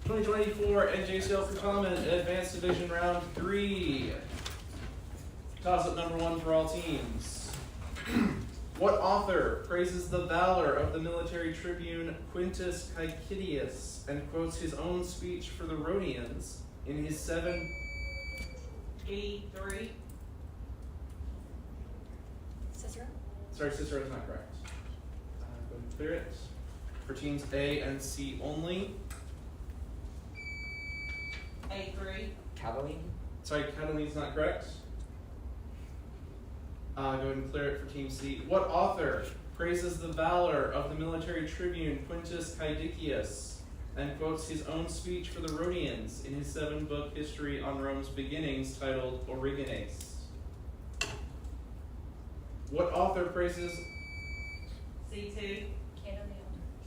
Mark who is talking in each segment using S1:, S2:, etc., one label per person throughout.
S1: 2024 NJCL Certamen Advanced Division Round 3. Toss-up number 1 for all teams. What author praises the valor of the military tribune Quintus Caecilius and quotes his own speech for the Rhodians in his 7...
S2: E3.
S3: Cicero?
S1: Sorry, Cicero is not correct. Go ahead and clear it. For teams A and C only.
S2: A3.
S4: Catiline?
S1: Sorry, Catiline's not correct. Go ahead and clear it for team C. What author praises the valor of the military tribune Quintus Caecilius and quotes his own speech for the Rhodians in his 7-book history on Rome's beginnings titled Origenes? What author praises...
S2: C2.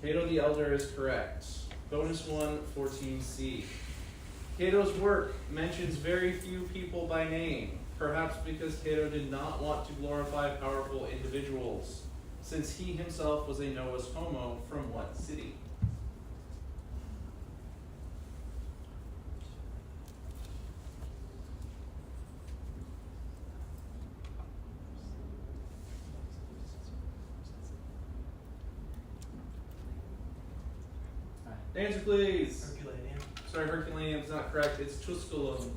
S1: Cato the Elder is correct. Bonus 1 for team C. Cato's work mentions very few people by name, perhaps because Cato did not want to glorify powerful individuals, since he himself was a novus homo from what city? Answer, please.
S5: Herculaneum.
S1: Sorry, Herculaneum is not correct. It's Tusculum.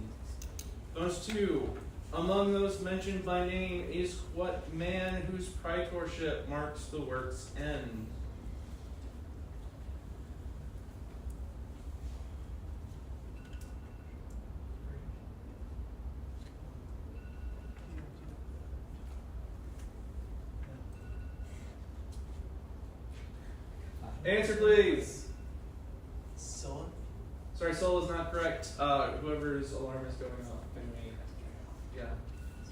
S1: Bonus 2. Among those mentioned by name is what man whose praetorship marks the work's end? Answer, please.
S5: Sulla.
S1: Sorry, Sulla is not correct. Whoever's alarm is going off, can we,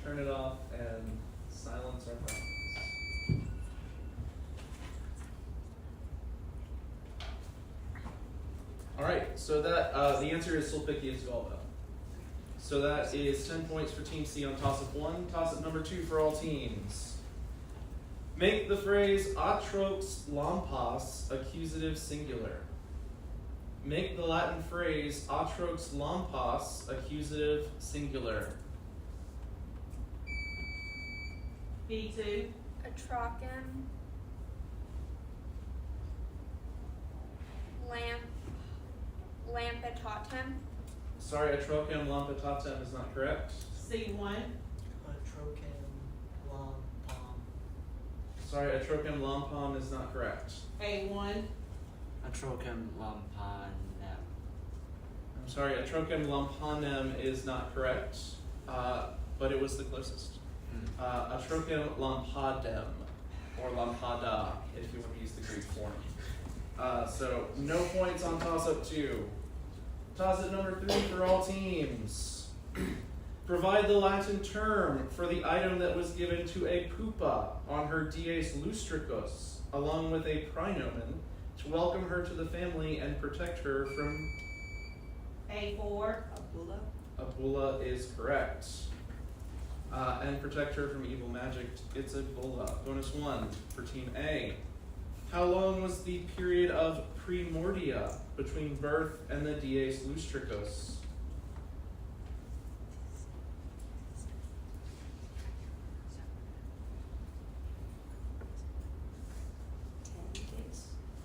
S1: turn it off and silence our phones. All right, so that the answer is Sulpicius Galba. So that is 10 points for Team C on toss-up 1. Toss-up number 2 for all teams. Make the phrase atrox lampos accusative singular. Make the Latin phrase atrox lampos accusative singular.
S2: B2.
S3: Atrocum. Lampetatum.
S1: Sorry, atrocum lampetatum is not correct.
S2: C1.
S5: Trochem lampom.
S1: Sorry, atrocum lampom is not correct.
S2: A1.
S4: Atrochem lampanem.
S1: I'm sorry, atrocum lampanem is not correct, but it was the closest. Atrocum lampadem, or lampada, if you want to use the Greek form. So no points on toss-up 2. Toss-up number 3 for all teams. Provide the Latin term for the item that was given to a pupa on her dies lustricus, along with a praenomen, to welcome her to the family and protect her from...
S2: A4.
S3: Abula.
S1: Abula is correct. And protect her from evil magic. It's Abula. Bonus 1 for Team A. How long was the period of primordia between birth and the dies lustricus?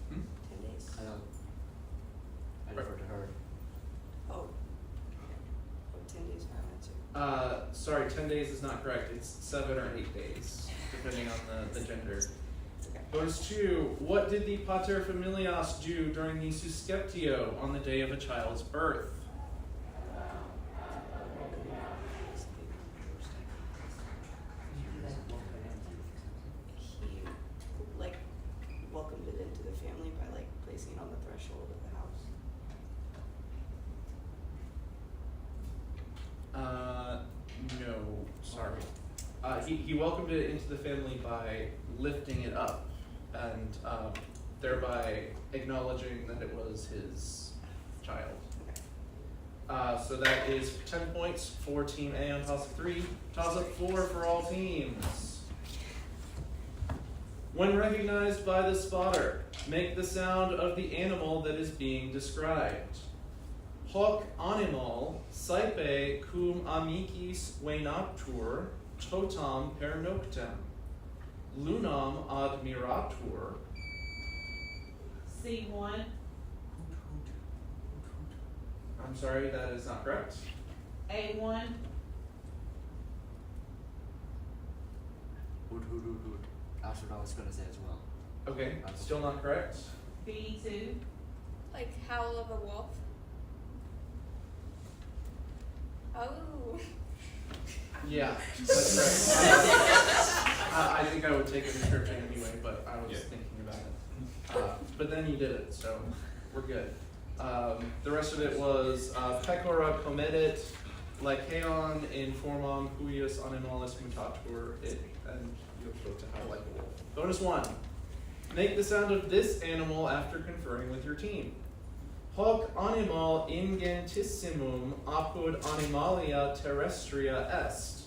S1: Hmm?
S3: 10 days.
S4: I defer to her.
S3: Oh, 10 days for answer.
S1: Sorry, 10 days is not correct. It's 7 or 8 days, depending on the gender.
S3: Okay.
S1: Bonus 2. What did the paterfamilias do during the susceptio on the day of a child's birth?
S3: He welcomed it into the family by placing it on the threshold of the house.
S1: No, sorry. He welcomed it into the family by lifting it up and thereby acknowledging that it was his child. So that is 10 points for Team A on toss-up 3. Toss-up 4 for all teams. When recognized by the spotter, make the sound of the animal that is being described. Hoc animal saepe cum amicis venatur totam per noctem. Lunam admiratur.
S2: C1.
S1: I'm sorry, that is not correct.
S2: A1.
S4: Hoot. That's what I was gonna say as well.
S1: Okay, still not correct.
S2: B2.
S3: Like howl of a wolf. Oh.
S1: Yeah, that's correct. I think I would take a description anyway, but I was thinking about it. But then you did it, so we're good. The rest of it was pecora comedit lycaon in formam cuius animalis mutatur, and you're supposed to have like a wolf. Bonus 1. Make the sound of this animal after conferring with your team. Hoc animal ingentissimum apud animalia terrestria est,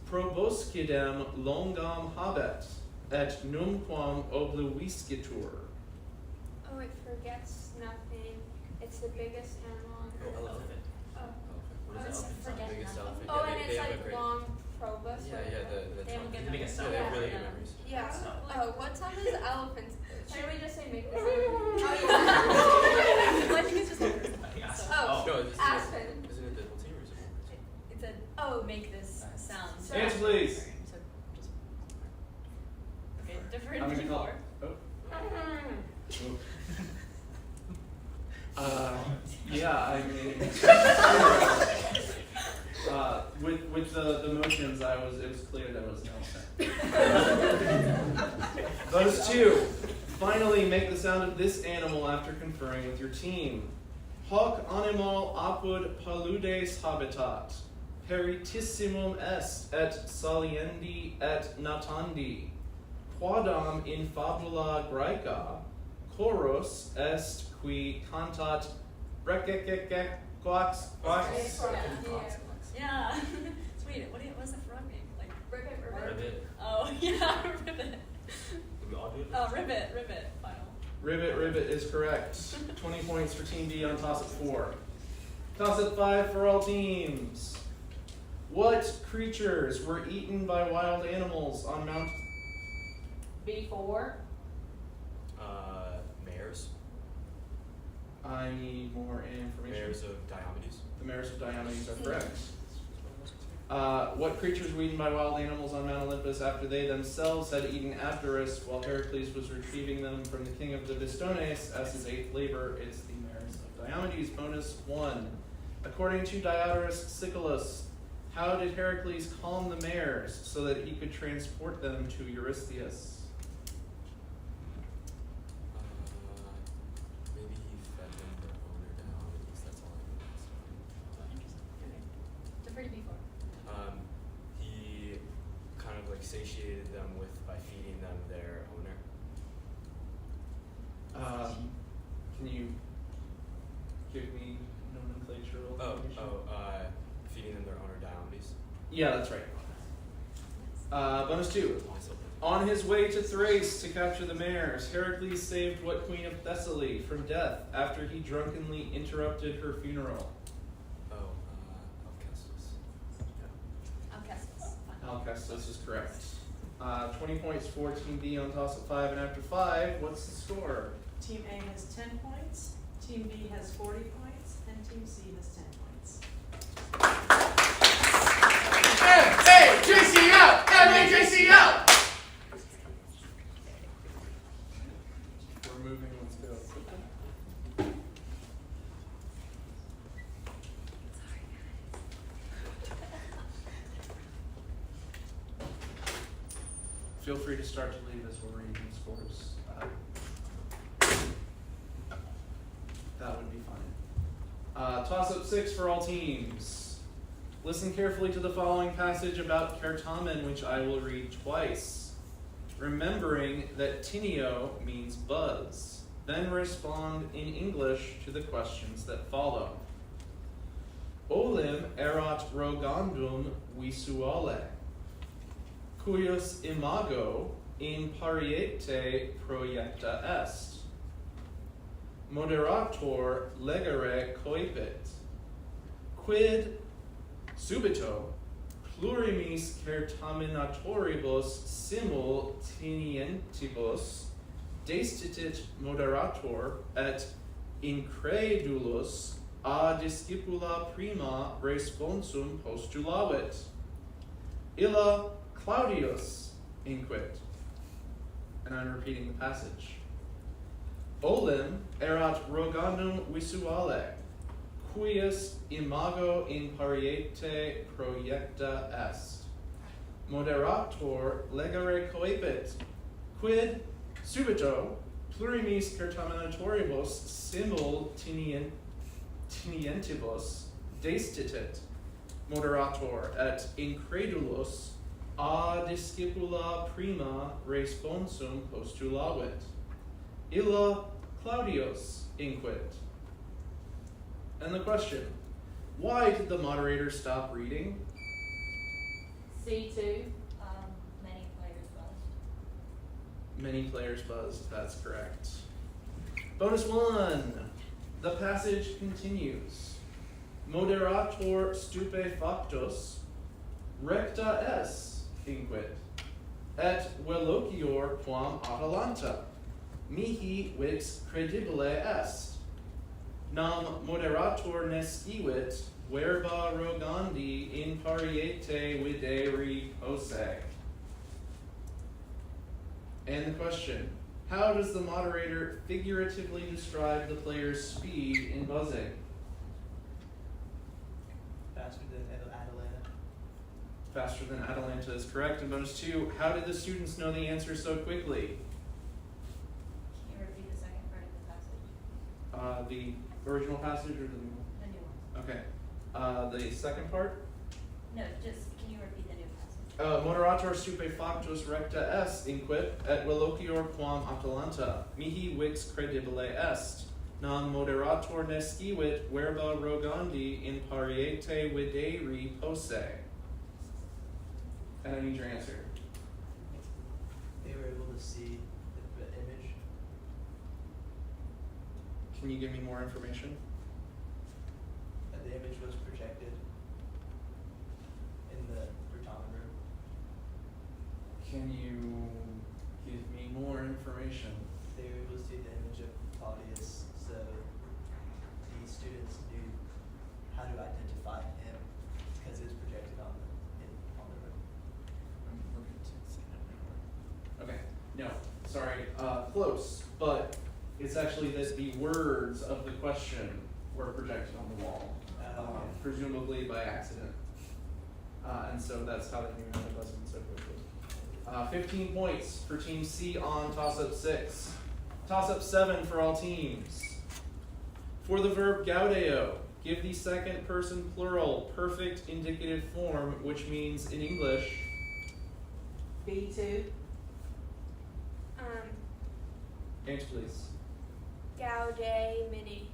S1: proboscidem longam habet, et numquam obliviscitur.
S3: Oh, it forgets nothing. It's the biggest animal on earth.
S6: Elephant.
S3: Oh.
S6: What
S3: Oh,
S6: is
S3: it's
S6: elephant?
S3: forget
S6: The biggest
S3: nothing.
S6: elephant.
S3: Oh,
S6: Yeah,
S3: and
S6: they
S3: it's
S6: have a
S3: like
S6: great.
S3: long probus.
S6: Yeah,
S3: or
S6: yeah,
S3: whatever.
S6: the
S5: They don't get
S6: tongue.
S5: the biggest
S6: Yeah, they have
S5: sound.
S6: really good
S3: Yeah.
S6: memories.
S3: Yeah. Oh, what sound does elephants? Should we just say make the sound? Oh yeah.
S7: Well, I think it's just like
S3: Oh.
S6: No, this
S3: Aspen.
S6: isn't it the Latino or is it?
S7: it said, oh, make this sound. So
S1: Answer, please.
S7: So just okay, different
S1: I'm gonna call.
S7: before.
S1: Yeah, I mean, with the motions, it was clear that it was an elephant. Those 2. Finally, make the sound of this animal after conferring with your team. Hoc animal apud paludes habitat, peritissimum est, et saliendi et natandi. Quadam in fabula Graeca, choros est qui cantat quax.
S7: Yeah. Sweet. What's the frog name? Like ribbit.
S6: Ribbit.
S7: Oh yeah, ribbit.
S6: Did we all do it?
S7: Oh, ribbit. Final.
S1: Ribbit is correct. 20 points for Team B on toss at 4. Toss at 5 for all teams. What creatures were eaten by wild animals on Mount?
S2: B4.
S6: Mares.
S1: I need more information.
S6: Mares of Diomedes.
S1: The mares of Diomedes are correct. What creatures were eaten by wild animals on Mount Olympus after they themselves had eaten Abderus while Heracles was retrieving them from the king of the Bistones as his 8th labor? It's the mares of Diomedes. Bonus 1. According to Diodorus Siculus, how did Heracles calm the mares so that he could transport them to Eurystheus?
S6: Maybe he fed them their owner Diomedes. That's all I know.
S7: Interesting. Okay. Defer to before.
S6: He kind of like satiated them by feeding them their owner.
S1: Can you give me nomenclatural information?
S6: Feeding them their owner Diomedes.
S1: Yeah, that's right. Bonus 2.
S6: Also,
S1: On his way to Thrace to capture the mares, Heracles saved what queen of Thessaly from death after he drunkenly interrupted her funeral?
S6: Alcestis.
S7: Fine.
S1: Alcestis is correct. 20 points for Team B on toss at 5, and after 5, what's the score?
S8: Team A has 10 points, Team B has 40 points, and Team C has 10 points.
S1: NJCL! NJCL! We're moving, let's go. Feel free to start to leave as we're reading the scores. That would be fine. Toss up 6 for all teams. Listen carefully to the following passage about Certamen, which I will read twice, remembering that tineo means buzz. Then respond in English to the questions that follow. Olim erat rogandum visuale, cuius imago in pariete proiecta est. moderator legere coipit, quid subito plurimis certaminatoribus simultaneantibus destitit moderator et incredulus a discipula prima responsum postulavit. Illa Claudius inquit. And I'm repeating the passage. Olim erat rogandum visuale, cuius imago in pariete proiecta est. Moderator legere coepit, quid subito plurimis certaminatoribus simultaneantibus destitit. Moderator et incredulus a discipula prima responsum postulavit. Illa Claudius inquit. And the question, why did the moderator stop reading?
S2: C2.
S7: Many players buzzed.
S1: Many players buzzed, that's correct. Bonus 1. The passage continues. Moderator stupefactus recta es inquit, et velocior quam Atalanta, mihi vix credibile est. Nam moderator nescivit, verba rogandi in pariete videri posse. And the question, how does the moderator figuratively describe the player's speed in buzzing?
S5: Faster than Atalanta.
S1: Faster than Atalanta is correct. And bonus 2, how did the students know the answer so quickly?
S7: Can you repeat the second part of the passage?
S1: The original passage or the new one?
S7: The new one.
S1: Okay. The second part?
S7: No, just, can you repeat the new passage?
S1: Moderator stupefactus recta est inquit, et velocior quam Atalanta, mihi vix credibile est. Nam moderator nescivit, verba rogandi in pariete videri posse. And I need your answer.
S5: They were able to see the image.
S1: Can you give me more information?
S5: And the image was projected in the Certamen room.
S1: Can you give me more information?
S5: They were able to see the image of Claudius, so the students knew how to identify him because it was projected on the room.
S1: Okay, no, sorry, close, but it's actually that the words of the question were projected on the wall,
S5: Okay.
S1: presumably by accident. And so that's how they knew how to buzz in so quickly. 15 points for Team C on toss-up 6. Toss-up 7 for all teams. For the verb gaudeo, give the second person plural perfect indicative form, which means in English.
S2: B2.
S1: Answer please.
S3: Gaude mini.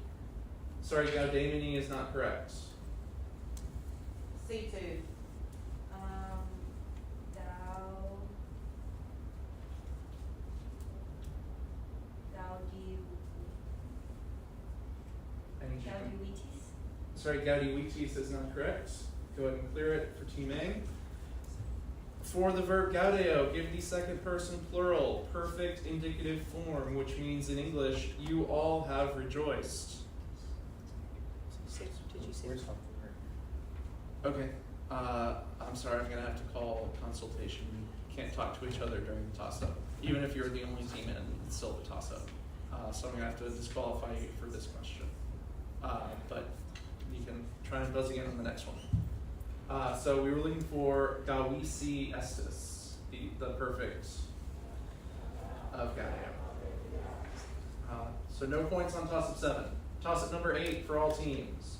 S1: Sorry, gaudemini is not correct.
S2: C2.
S1: Any
S7: Gaudiuitis?
S1: Sorry, gaudiuitis is not correct. Go ahead and clear it for Team A. For the verb gaudeo, give the second person plural perfect indicative form, which means in English, you all have rejoiced.
S3: Did you say?
S1: Okay. I'm sorry, I'm gonna have to call consultation. We can't talk to each other during the toss-up. Even if you're the only team in, it's still a toss-up. So I'm gonna have to disqualify you for this question. But you can try and buzz again on the next one. So we were looking for gauisi estis, the perfect of gaudeo. So no points on toss-up 7. Toss-up number 8 for all teams.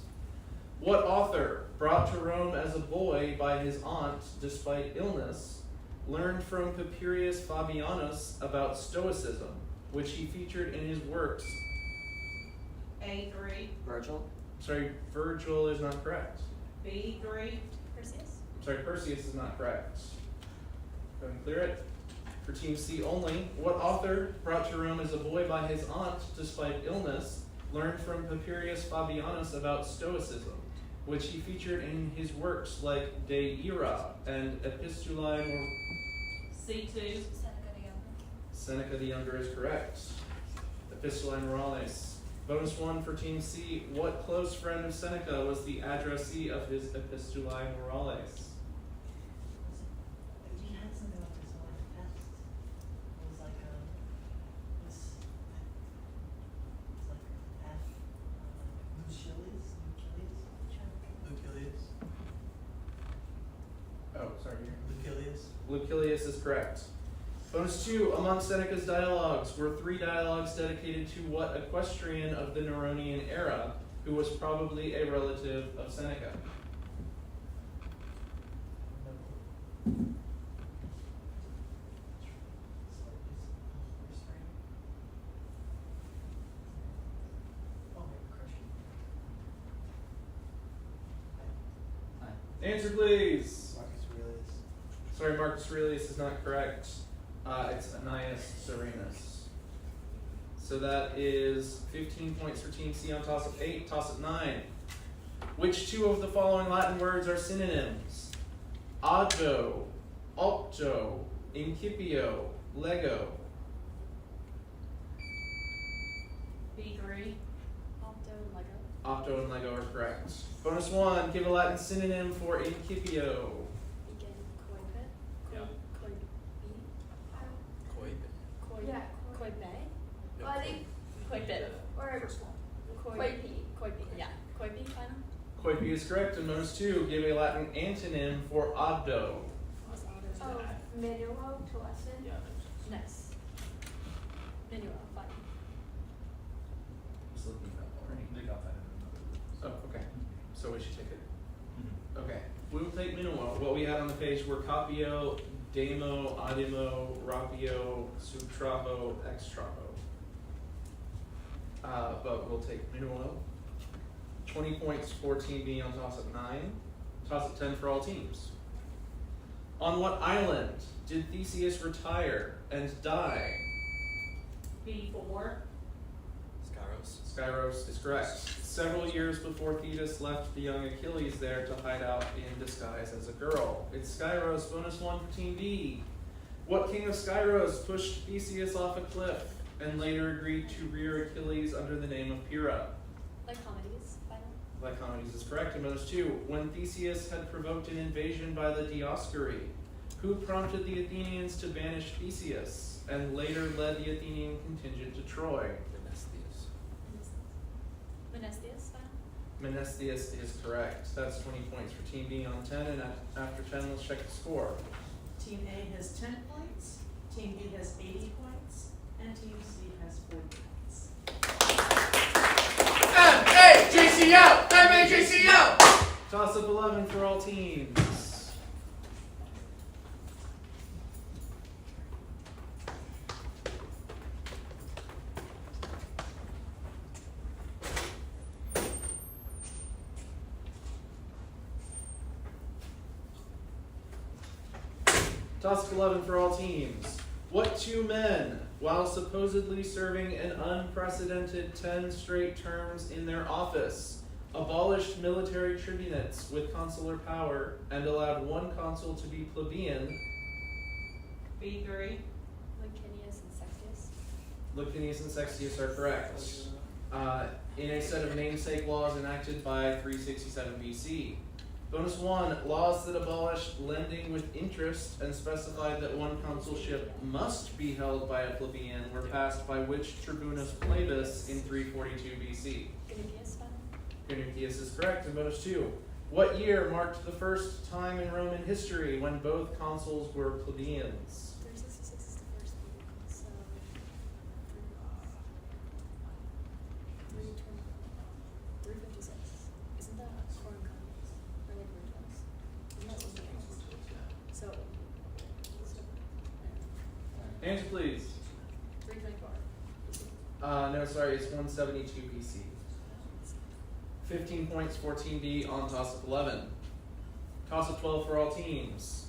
S1: What author, brought to Rome as a boy by his aunt despite illness, learned from Papirius Fabianus about Stoicism, which he featured in his works?
S2: A3.
S4: Virgil?
S1: Sorry, Virgil is not correct.
S2: B3.
S7: Perseus?
S1: Sorry, Perseus is not correct. Go ahead and clear it. For Team C only, what author, brought to Rome as a boy by his aunt despite illness, learned from Papirius Fabianus about Stoicism, which he featured in his works like De Ira and Epistulae
S2: C2.
S7: Seneca the Younger.
S1: Seneca the Younger is correct. Epistulae Morales. Bonus 1 for Team C. What close friend of Seneca was the addressee of his Epistulae Morales?
S8: You had something like this on the past. It was like it's like half Lucilius.
S5: Lucilius.
S1: Oh, sorry.
S5: Lucilius.
S1: Lucilius is correct. Bonus 2. Among Seneca's dialogues were 3 dialogues dedicated to what equestrian of the Neronian era, who was probably a relative of Seneca? Answer, please.
S5: Marcus Aurelius.
S1: Sorry, Marcus Aurelius is not correct. It's Annaeus Serenus. So that is 15 points for Team C on toss-up 8. Toss-up 9. Which 2 of the following Latin words are synonyms? Agio, octo, incipio, lego.
S2: B3.
S3: Octo and Lego.
S1: Octo and lego are correct. Bonus 1. Give a Latin synonym for incipio.
S3: Again, coipet.
S6: Yeah. Coibe.
S3: Yeah, coipe.
S6: No,
S3: Well, I think coipet. Or
S6: First one.
S3: coipe. Yeah, coipe, kind of.
S1: Coipe is correct. And bonus 2. Give a Latin antonym for addo.
S3: Oh, menuo to lesson.
S6: Yeah.
S3: Nice. Menuo, fine.
S1: Just looking at that already.
S6: They got that in another.
S1: Oh, okay. So we should take it. Okay. We will take minuo. What we had on the page were capio, demo, adimo, rapio, subtraho, extraho. But we'll take minuo. 20 points for Team B on toss-up 9. Toss-up 10 for all teams. On what island did Theseus retire and die?
S2: B4.
S6: Skyros.
S1: Skyros is correct. Several years before Thetis left the young Achilles there to hide out in disguise as a girl. It's Skyros. Bonus 1 for Team B. What king of Skyros pushed Theseus off a cliff and later agreed to rear Achilles under the name of Pyrrha?
S3: Lycomedes, final.
S1: Lycomedes is correct. And bonus 2. When Theseus had provoked an invasion by the Dioscuri, who prompted the Athenians to banish Theseus and later led the Athenian contingent to Troy?
S3: Menesthius, final.
S1: Menesthius is correct. That's 20 points for Team B on 10, and after 10, let's check the score.
S8: Team A has 10 points, Team B has 80 points, and Team C has 40 points.
S4: NJCL! NJCL!
S1: Toss up 11 for all teams. Toss up 11 for all teams. What 2 men, while supposedly serving an unprecedented 10 straight terms in their office, abolished military tribunates with consular power and allowed 1 consul to be plebeian?
S2: B3.
S3: Licinius and Sextius.
S1: Licinius and Sextius are correct. In a set of namesake laws enacted by 367 BC. Bonus 1, laws that abolished lending with interest and specified that 1 consulship must be held by a plebeian were passed by which tribunus plebis in 342 BC?
S3: Genicius, final.
S1: Genicius is correct. And bonus 2, what year marked the first time in Roman history when both consuls were plebeians?
S3: 366 is the first one, so 356. Isn't that foreign countries? Or like regions? Isn't that what it is? So
S1: Answer please.
S3: 324.
S1: No, sorry, it's 172 BC. 15 points for Team B on toss-up 11. Toss-up 12 for all teams.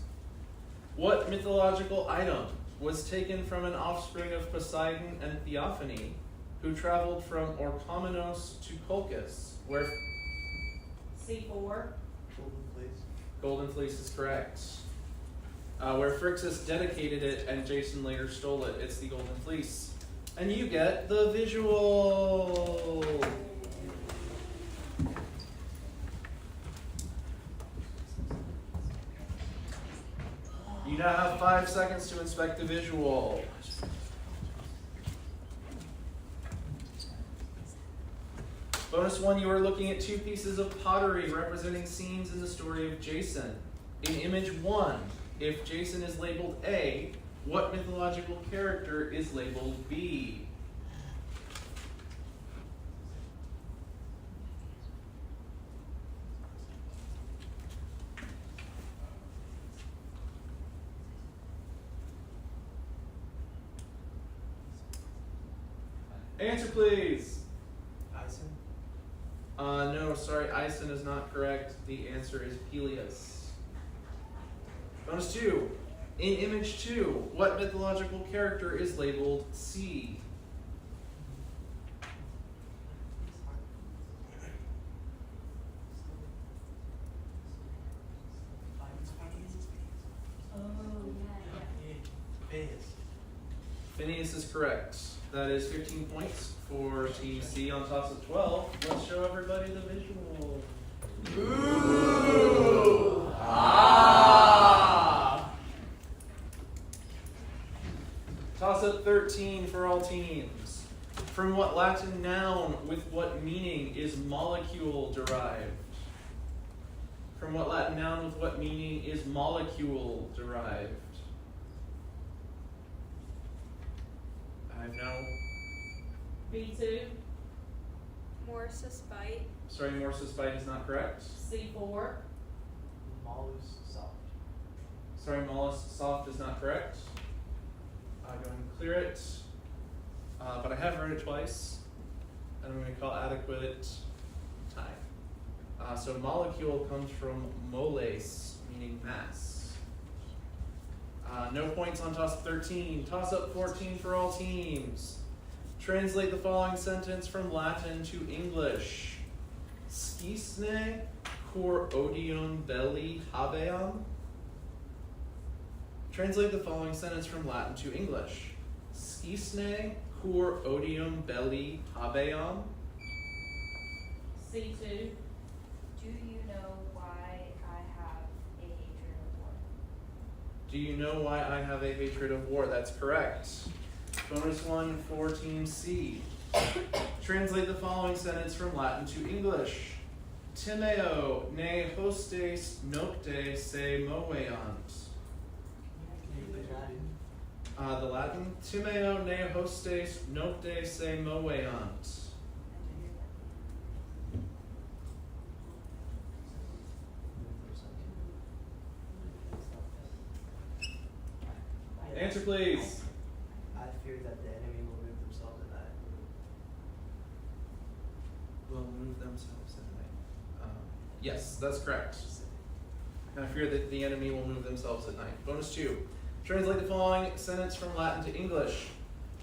S1: What mythological item was taken from an offspring of Poseidon and Theophany who traveled from Orchomenos to Colchis, where
S2: C4.
S5: Golden Fleece.
S1: Golden Fleece is correct. Where Phrixus dedicated it and Jason later stole it. It's the Golden Fleece. And you get the visual. You now have 5 seconds to inspect the visual. Bonus 1, you are looking at 2 pieces of pottery representing scenes in the story of Jason. In image 1, if Jason is labeled A, what mythological character is labeled B? Answer, please.
S5: Ison.
S1: No, sorry, Ison is not correct. The answer is Peleus. Bonus 2. In image 2, what mythological character is labeled C?
S7: Oh, yeah.
S5: Phineas.
S1: Phineas is correct. That is 15 points for Team C on toss of 12. Let's show everybody the visual.
S4: Ooh. Ah.
S1: Toss up 13 for all teams. From what Latin noun with what meaning is molecule derived? From what Latin noun with what meaning is molecule derived? I have no.
S2: B2.
S3: Morsus bite.
S1: Sorry, Morse's bite is not correct.
S2: C4.
S5: Malus soft.
S1: Sorry, Mollusk soft is not correct. Go ahead and clear it. But I have heard it twice, and I'm going to call adequate time. So molecule comes from moles, meaning mass. No points on toss up 13. Toss up 14 for all teams. Translate the following sentence from Latin to English. Scisne cor odium belli habeam. Translate the following sentence from Latin to English. Scisne cor odium belli habeam.
S2: C2.
S7: Do you know why I have a hatred of war?
S1: Do you know why I have a hatred of war? That's correct. Bonus 1 for Team C. Translate the following sentence from Latin to English. Timeo ne hostes nocte se moveant. The Latin, Timeo ne hostes nocte se moveant. Answer, please.
S5: I fear that the enemy will move themselves at night.
S1: Will move themselves at night. Yes, that's correct. I fear that the enemy will move themselves at night. Bonus 2. Translate the following sentence from Latin to English.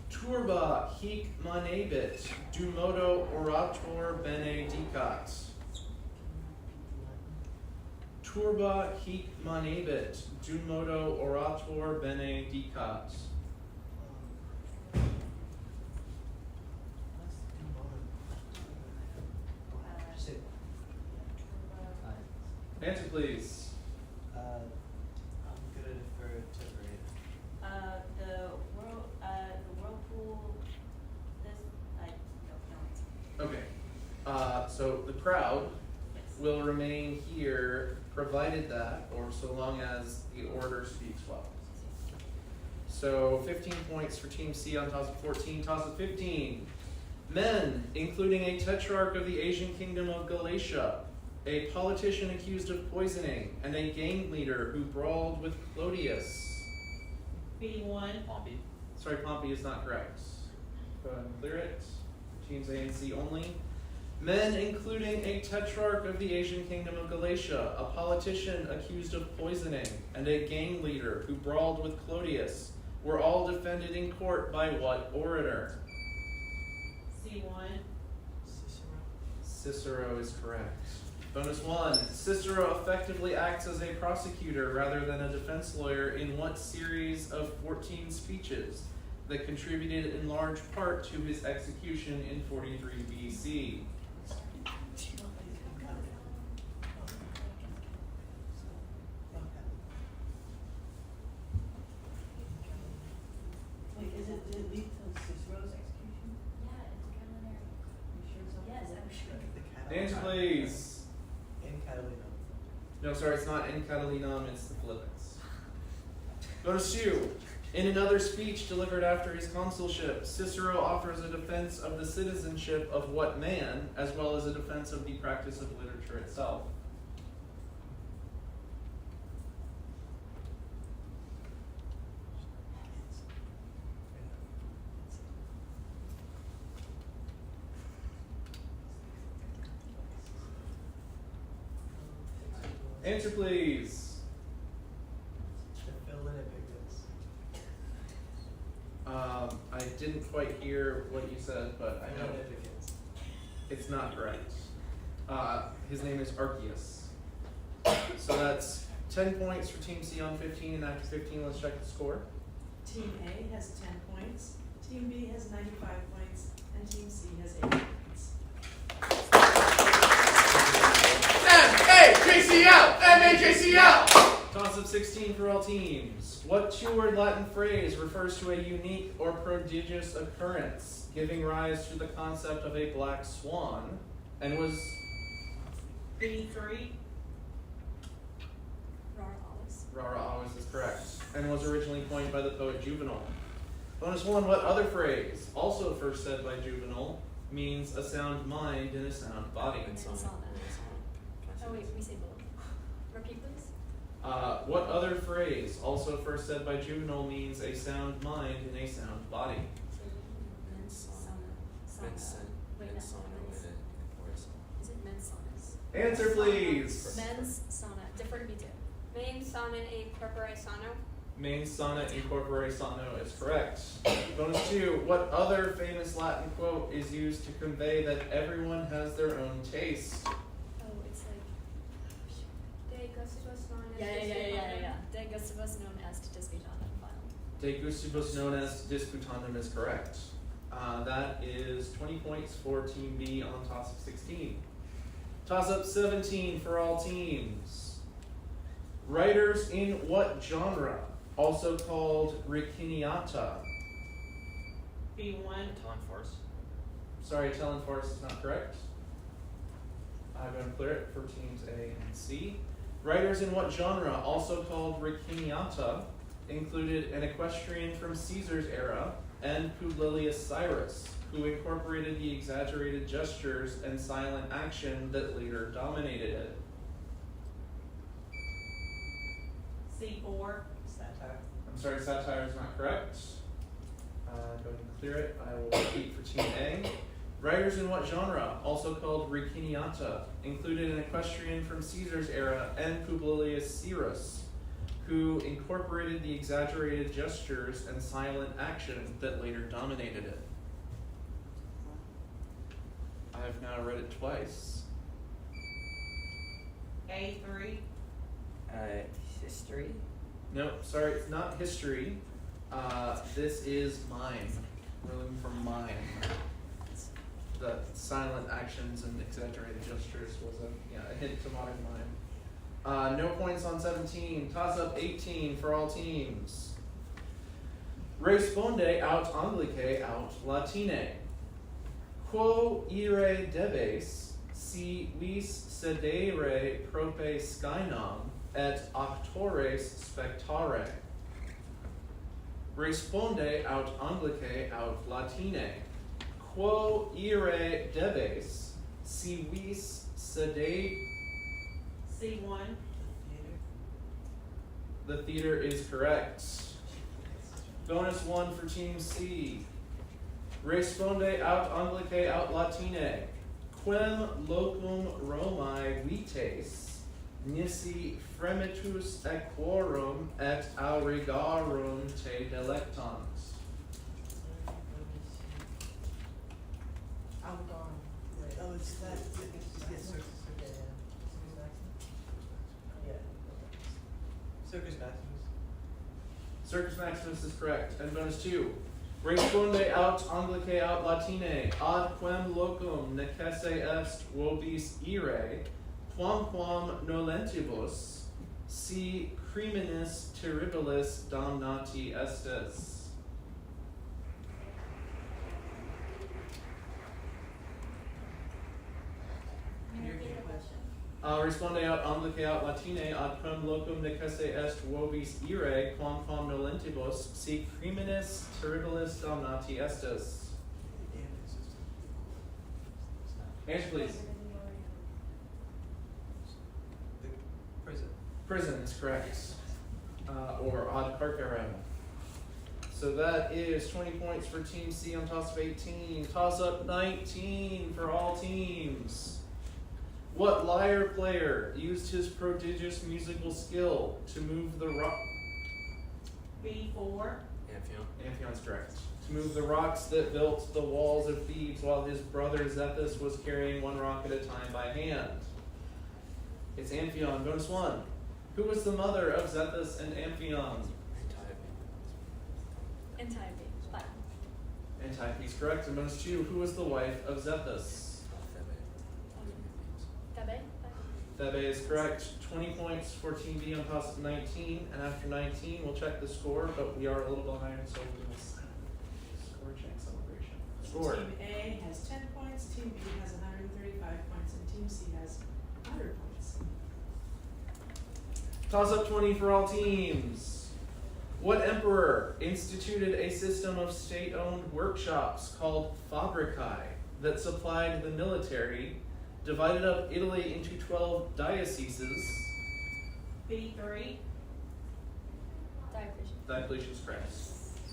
S1: Turba hic manebit, dumodo orator bene dicat. Turba hic manebit, dumodo orator bene dicat.
S5: Just say,
S1: Answer, please.
S5: I'm gonna defer to Maria.
S7: The whirlpool, I don't know.
S1: Okay. So the crowd will remain here provided that, or so long as the order speaks well. So 15 points for Team C on toss of 14. Toss of 15. Men, including a tetrarch of the Asian kingdom of Galatia, a politician accused of poisoning, and a gang leader who brawled with Clodius.
S2: B1.
S6: Pompey.
S1: Sorry, Pompey is not correct. Go ahead and clear it. Teams A and C only. Men, including a tetrarch of the Asian kingdom of Galatia, a politician accused of poisoning, and a gang leader who brawled with Clodius, were all defended in court by what orator?
S2: C1,
S1: Cicero is correct. Bonus 1. Cicero effectively acts as a prosecutor rather than a defense lawyer in what series of 14 speeches that contributed in large part to his execution in 43 BC?
S8: Wait, did it lead to Cicero's execution?
S7: Yeah, it's culinary.
S8: You sure it's
S7: Yes, I'm sure.
S1: Answer, please.
S5: In Catalina.
S1: No, sorry, it's not in Catalinum, it's the Philippics. Bonus 2. In another speech delivered after his consulship, Cicero offers a defense of the citizenship of what man, as well as a defense of the practice of literature itself. Answer, please.
S5: The Philippics.
S1: I didn't quite hear what you said, but I know
S5: Philippics.
S1: it's not correct. His name is Archias. So that's 10 points for Team C on 15, and after 15, let's check the score.
S8: Team A has 10 points, Team B has 95 points, and Team C has 80 points.
S4: NJCL! NJCL!
S1: Toss of 16 for all teams. What two-word Latin phrase refers to a unique or prodigious occurrence, giving rise to the concept of a black swan, and was
S2: B3,
S1: Rara always is correct, and was originally coined by the poet Juvenal. Bonus 1. What other phrase, also first said by Juvenal, means a sound mind in a sound body?
S3: Oh wait, we say both. Repeat please.
S1: What other phrase, also first said by Juvenal, means a sound mind in a sound body?
S3: Wait, no. Is it mens sanus?
S1: Answer, please.
S3: Mens sana. Defer to me too.
S9: Main sana e corpore sano.
S1: Main sana in corpore sano is correct. Bonus 2. What other famous Latin quote is used to convey that everyone has their own taste?
S3: Oh, it's like.
S9: De gustus non est
S3: Yeah. De gustibus known as to disputandum file.
S1: De gustibus non est disputandum is correct. That is 20 points for Team B on toss of 16. Toss up 17 for all teams. Writers in what genre, also called riciniata?
S2: B1,
S1: Sorry, Italian farce is not correct. I'm going to clear it for teams A and C. Writers in what genre, also called riciniata, included an equestrian from Caesar's era and Publilius Cyrus, who incorporated the exaggerated gestures and silent action that later dominated it.
S2: C4,
S5: Satire.
S1: I'm sorry, satire is not correct. Go ahead and clear it. I will repeat for Team A. Writers in what genre, also called riciniata, included an equestrian from Caesar's era and Publilius Cyrus, who incorporated the exaggerated gestures and silent action that later dominated it. I have now read it twice.
S2: A3,
S4: History.
S1: No, sorry, it's not history. This is mime. We're looking for mime. The silent actions and exaggerated gestures was a hint to modern mime. No points on 17. Toss up 18 for all teams. Responde aut Anglicae aut Latine. Quo ire debes, si vis sedere prope scaenam, et actores spectare. Responde aut Anglicae aut Latine. Quo ire debes, si vis sedere.
S2: C1,
S1: The theater is correct. Bonus 1 for Team C. Responde aut Anglicae aut Latine. Quem locum Romae vites, nisi fremitus equorum et aurigarum te delectans.
S5: it's that, yes, Circus, yeah. Circus Maximus.
S1: Circus Maximus is correct. And bonus 2. Responde aut Anglicae aut Latine, ad quem locum necesse est vobis ire, quamquam nolentibus, si criminis terribilis damnati estes.
S7: Can you repeat the question?
S1: Responde aut Anglicae aut Latine, ad quem locum necesse est vobis ire, quamquam nolentibus, si criminis terribilis damnati estes. Answer please.
S5: The prison.
S1: Prison is correct. Or ad carcerem. So that is 20 points for Team C on toss of 18. Toss up 19 for all teams. What lyre player used his prodigious musical skill to move the rock?
S2: B4,
S6: Amphion.
S1: Amphion's correct. To move the rocks that built the walls of Thebes while his brother Zethus was carrying one rock at a time by hand. It's Amphion. Bonus 1. Who was the mother of Zethus and Amphion?
S3: Antiope. Latin.
S1: Antiope is correct. And bonus 2. Who was the wife of Zethus?
S3: Thebe.
S1: Thebe is correct. 20 points for Team B on toss of 19. And after 19, we'll check the score, but we are a little behind, so we'll score check celebration. Score.
S8: Team A has 10 points, Team B has 135 points, and Team C has 100 points.
S1: Toss up 20 for all teams. What emperor instituted a system of state-owned workshops called fabricae that supplied the military, divided up Italy into 12 dioceses?
S2: B3,
S3: Diocletian.
S1: Diocletian is correct.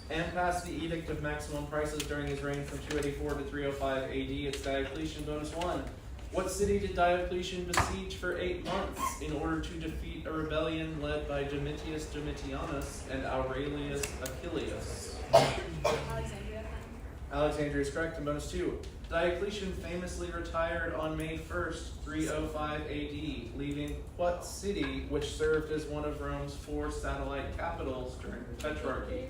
S1: And passed the Edict of Maximum Prices during his reign from 284 to 305 AD. It's Diocletian. Bonus 1. What city did Diocletian besiege for 8 months in order to defeat a rebellion led by Domitius Domitianus and Aurelius Achilles?
S3: Alexandria.
S1: Alexandria is correct. And bonus 2. Diocletian famously retired on May 1st, 305 AD, leaving what city which served as one of Rome's 4 satellite capitals during the Tetrarchy?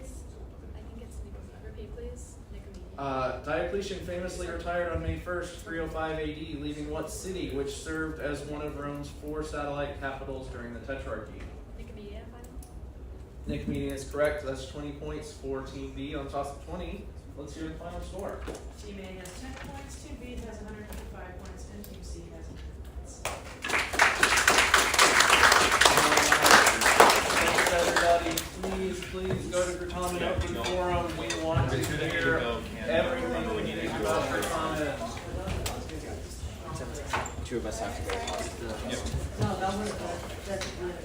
S3: I think it's Nicomedia. Repeat, please. Nicomedia.
S1: Diocletian famously retired on May 1st, 305 AD, leaving what city which served as one of Rome's 4 satellite capitals during the Tetrarchy?
S3: Nicomedia. Final.
S1: Nicomedia is correct. That's 20 points for Team B on toss of 20. Let's hear the final score.
S8: Team A has 10 points, Team B has 155 points, and Team C has 100 points.
S1: Thanks, everybody. Please go to Certamen Open Forum. We want to hear everything we need about Certamen.
S6: Two of us have to go. Yep.
S8: No, that was, that's good.